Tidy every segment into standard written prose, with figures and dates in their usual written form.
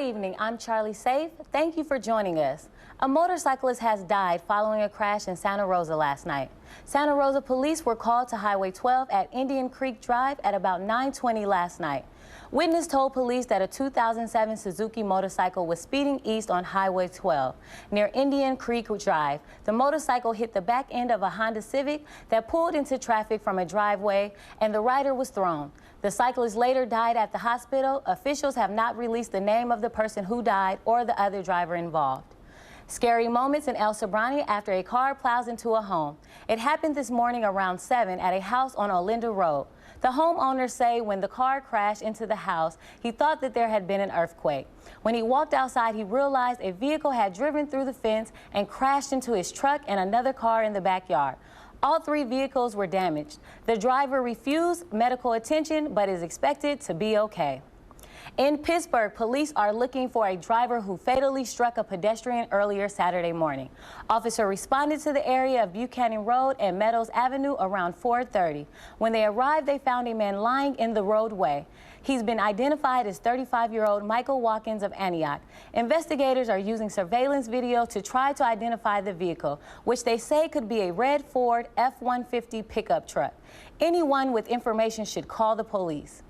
evening. I'm Charlie Safe. Thank you for joining us. A motorcyclist has died following a crash in Santa Rosa last night. Santa Rosa police were called to Highway 12 at Indian Creek Drive at about 9:20 last night. Witness told police that a 2007 Suzuki motorcycle was speeding east on Highway 12 near Indian Creek Drive. The motorcycle hit the back end of a Honda Civic that pulled into traffic from a driveway, and the rider was thrown. The cyclist later died at the hospital. Officials have not released the name of the person who died or the other driver involved. Scary moments in El Sobrante after a car plows into a home. It happened this morning around 7 at a house on Olinda Road. The homeowners say when the car crashed into the house, he thought that there had been an earthquake. When he walked outside, he realized a vehicle had driven through the fence and crashed into his truck and another car in the backyard. All three vehicles were damaged. The driver refused medical attention but is expected to be okay. In Pittsburgh, police are looking for a driver who fatally struck a pedestrian earlier Saturday morning. Officer responded to the area of Buchanan Road and Meadows Avenue around 4:30. When they arrived, they found a man lying in the roadway. He's been identified as 35-year-old Michael Watkins of Antioch. Investigators are using surveillance video to try to identify the vehicle, which they say could be a red Ford F-150 pickup truck. Anyone with information should call the police.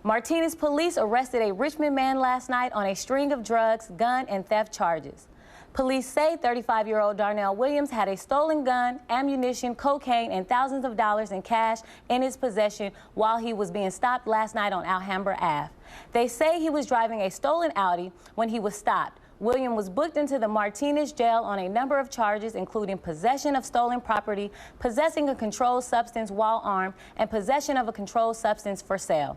Martinez police arrested a Richmond man last night on a string of drugs, gun, and theft charges. Police say 35-year-old Darnell Williams had a stolen gun, ammunition, cocaine, and thousands of dollars in cash in his possession while he was being stopped last night on Alhambra Ave. They say he was driving a stolen Audi when he was stopped. William was booked into the Martinez jail on a number of charges, including possession of stolen property, possessing a controlled substance while armed, and possession of a controlled substance for sale.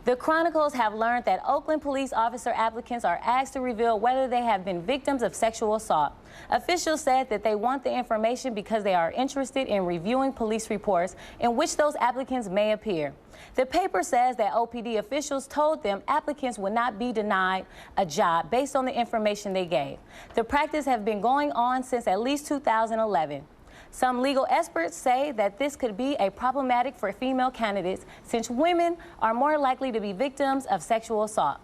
The Chronicles have learned that Oakland police officer applicants are asked to reveal whether they have been victims of sexual assault. Officials said that they want the information because they are interested in reviewing police reports in which those applicants may appear. The paper says that OPD officials told them applicants would not be denied a job based on the information they gave. The practice has been going on since at least 2011. Some legal experts say that this could be problematic for female candidates since women are more likely to be victims of sexual assault.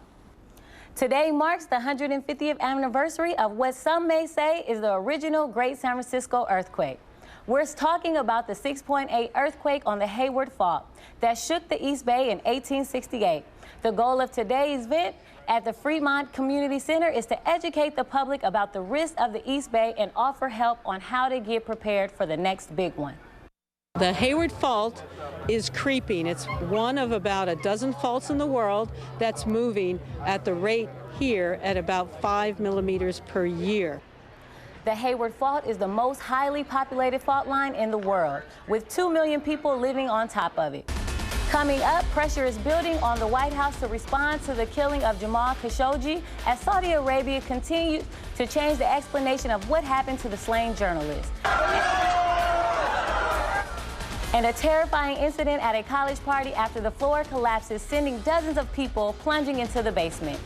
Today marks the 150th anniversary of what some may say is the original Great San Francisco earthquake. We're talking about the 6.8 earthquake on the Hayward Fault that shook the East Bay in 1868. The goal of today's event at the Fremont Community Center is to educate the public about the risks of the East Bay and offer help on how to get prepared for the next big one. The Hayward Fault is creeping. It's one of about a dozen faults in the world that's moving at the rate here at about 5 millimeters per year. The Hayward Fault is the most highly populated fault line in the world, with 2 million people living on top of it. Coming up, pressure is building on the White House to respond to the killing of Jamal Khashoggi as Saudi Arabia continues to change the explanation of what happened to the slain journalist. And a terrifying incident at a college party after the floor collapses, sending dozens of people plunging into the basement.